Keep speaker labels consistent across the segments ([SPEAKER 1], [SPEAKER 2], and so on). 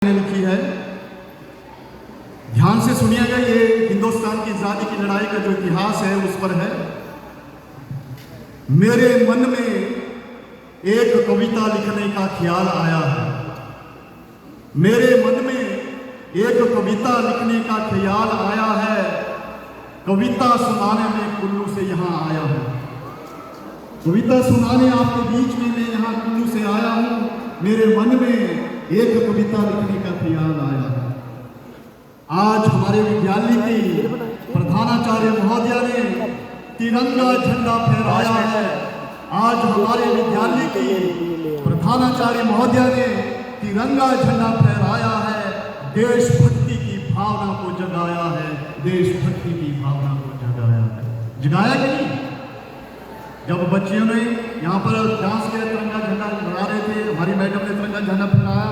[SPEAKER 1] लिखी है। ध्यान से सुनिएगा, ये हिंदुस्तान की आजादी की लड़ाई का जो इतिहास है उस पर है। मेरे मन में एक कविता लिखने का ख्याल आया है। मेरे मन में एक कविता लिखने का ख्याल आया है। कविता सुनाने में कुल्लू से यहाँ आया हूँ। कविता सुनाने आपके बीच में मैं यहाँ कुल्लू से आया हूँ। मेरे मन में एक कविता लिखने का ख्याल आया है। आज हमारे विद्यालय की प्रधानाचार्य महोदया ने तिरंगा झंडा फहराया है। आज हमारे विद्यालय की प्रधानाचार्य महोदया ने तिरंगा झंडा फहराया है। देशभक्ति की भावना को जगाया है। देशभक्ति की भावना को जगाया है। जगाया कि नहीं? जब बच्चियों ने यहाँ पर डांस के तिरंगा झंडा लगा रहे थे, हमारी मैडम ने तिरंगा झंडा फहराया,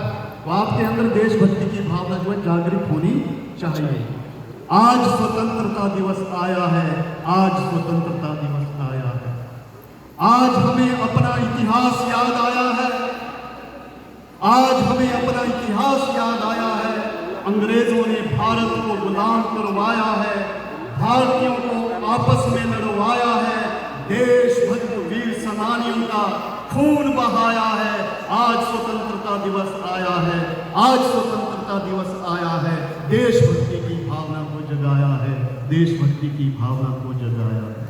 [SPEAKER 1] तो आपके अंदर देशभक्ति की भावना जो है जागृत होनी चाहिए। आज स्वतंत्रता दिवस आया है। आज स्वतंत्रता दिवस आया है। आज हमें अपना इतिहास याद आया है। आज हमें अपना इतिहास याद आया है। अंग्रेजों ने भारत को गुलाम करवाया है। भारतीयों को आपस में लड़वाया है। देशभक्त वीर सेनानियों का खून बहाया है। आज स्वतंत्रता दिवस आया है। आज स्वतंत्रता दिवस आया है। देशभक्ति की भावना को जगाया है। देशभक्ति की भावना को जगाया है।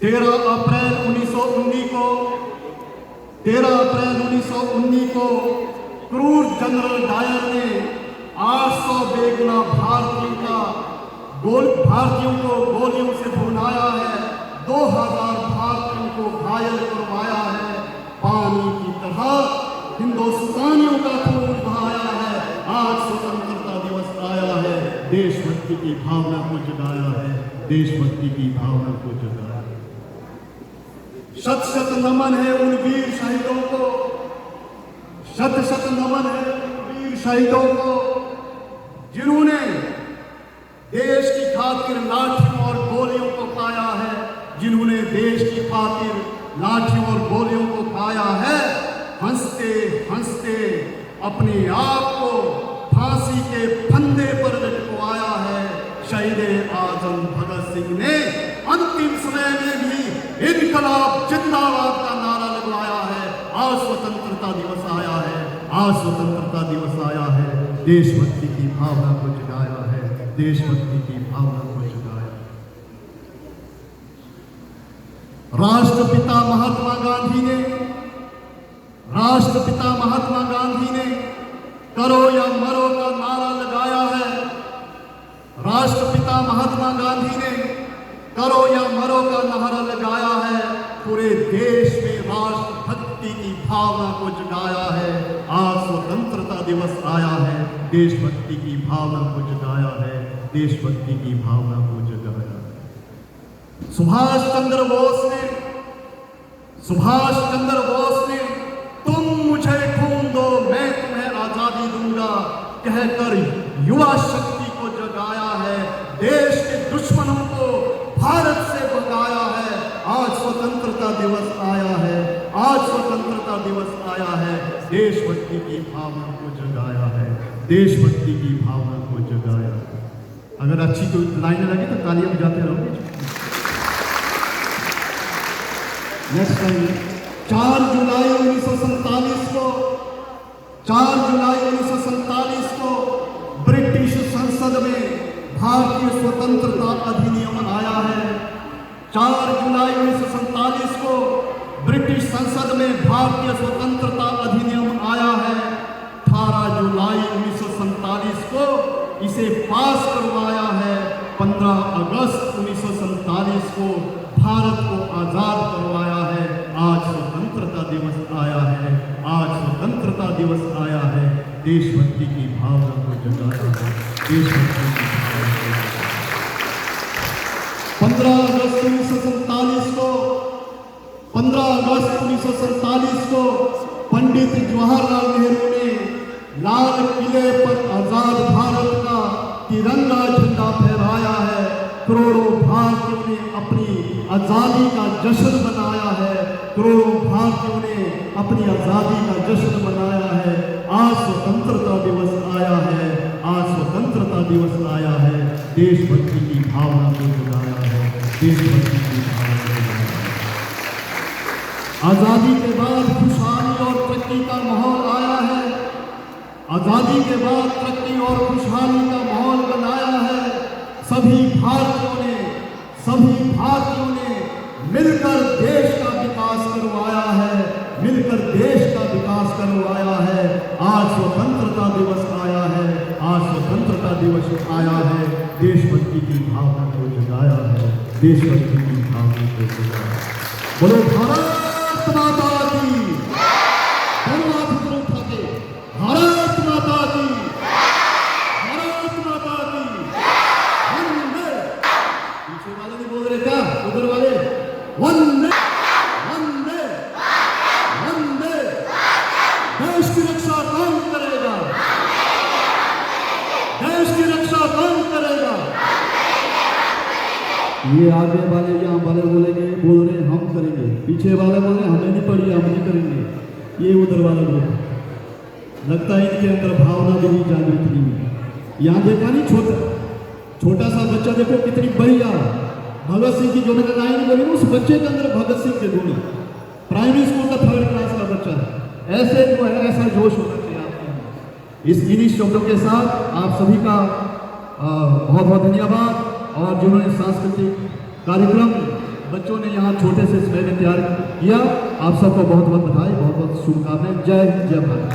[SPEAKER 1] 13 अप्रैल 1919 को क्रूर जनरल डायर ने 800 बेगुना भारतीयों को गोलियों से भुनाया है। 2000 भारतीयों को घायल करवाया है। पानी की तरह हिंदुस्तानियों का खून बहाया है। आज स्वतंत्रता दिवस आया है। देशभक्ति की भावना को जगाया है। देशभक्ति की भावना को जगाया है। शत शत नमन है उन वीर शहीदों को। शत शत नमन है उन वीर शहीदों को जिन्होंने देश की खातिर लाठियों और गोलियों को खाया है। जिन्होंने देश की खातिर लाठियों और गोलियों को खाया है। हंसते हंसते अपने आप को फांसी के फंदे पर लटकवाया है। शहीद आजम भगत सिंह ने अंतिम समय में भी इनकलाब जिंदाबाद का नारा लगवाया है। आज स्वतंत्रता दिवस आया है। आज स्वतंत्रता दिवस आया है। देशभक्ति की भावना को जगाया है। देशभक्ति की भावना को जगाया। राष्ट्रपिता महात्मा गांधी ने करो या मरो का नारा लगाया है। राष्ट्रपिता महात्मा गांधी ने करो या मरो का नारा लगाया है। पूरे देश में राष्ट्रभक्ति की भावना को जगाया है। आज स्वतंत्रता दिवस आया है। देशभक्ति की भावना को जगाया है। देशभक्ति की भावना को जगाया है। सुभाष चंद्र बोस ने तुम मुझे खून दो मैं तुम्हें आजादी दूंगा कहकर युवा शक्ति को जगाया है। देश के दुश्मनों को भारत से भगाया है। आज स्वतंत्रता दिवस आया है। आज स्वतंत्रता दिवस आया है। देशभक्ति की भावना को जगाया है। देशभक्ति की भावना को जगाया है। अगर अच्छी कोई लाइन लगी तो तालियां बजाते रहोगे। नेक्स्ट टाइम 4 जुलाई 1947 को ब्रिटिश संसद में भारतीय स्वतंत्रता अधिनियम आया है। 4 जुलाई 1947 को ब्रिटिश संसद में भारतीय स्वतंत्रता अधिनियम आया है। 18 जुलाई 1947 को इसे पास करवाया है। 15 अगस्त 1947 को भारत को आजाद करवाया है। आज स्वतंत्रता दिवस आया है। आज स्वतंत्रता दिवस आया है। देशभक्ति की भावना को जगाया है। देशभक्ति की भावना को 15 अगस्त 1947 को पंडित जवाहरलाल नेहरू ने लाल किले पर आजाद भारत का तिरंगा झंडा फहराया है। करोड़ों भारतीयों ने अपनी आजादी का जश्न मनाया है। करोड़ों भारतीयों ने अपनी आज़ादी का जश्न मनाया है। आज स्वतंत्रता दिवस आया है, आज स्वतंत्रता दिवस आया है। देशभक्ति की भावना को जगाया है, देशभक्ति की भावना को जगाया है। आज़ादी के बाद खुशहाली और तरक्की का माहौल आया है, आज़ादी के बाद तरक्की और खुशहाली का माहौल बनाया है। सभी भारतीयों ने मिलकर देश का विकास करवाया है, मिलकर देश का विकास करवाया है। आज स्वतंत्रता दिवस आया है, आज स्वतंत्रता दिवस आया है। देशभक्ति की भावना को जगाया है, देशभक्ति की भावना को जगाया। बोलो भारत माता की, दोनों हाथ ऊपर उठा के, भारत माता की, भारत माता की। वंदे, पीछे वाले नहीं बोल रहे क्या? उधर वाले वंदे वंदे वंदे। देश की रक्षा कौन करेगा? देश की रक्षा कौन करेगा? ये आगे वाले यहाँ वाले बोलेंगे, बोल रहे हम करेंगे, पीछे वाले बोल रहे हमें नहीं पड़ी, हम नहीं करेंगे। ये उधर वाले लोग, लगता है इनके अंदर भावना भी नहीं जागृत नहीं है। यहाँ देखा नहीं, छोटा सा बच्चा देखो कितनी बढ़िया भगत सिंह की जो मैंने लाइन बोली ना, उस बच्चे के अंदर भगत सिंह के गुण, प्राइमरी स्कूल का 3rd क्लास का बच्चा है। ऐसे जो है, ऐसा जोश होना चाहिए आपके अंदर। इन्हीं शब्दों के साथ आप सभी का बहुत बहुत धन्यवाद। और जिन्होंने सांस्कृतिक कार्यक्रम बच्चों ने यहाँ छोटे से समय में तैयार किया, आप सबको बहुत बहुत बधाई, बहुत बहुत शुभकामनाएं। जय हिंद, जय भारत।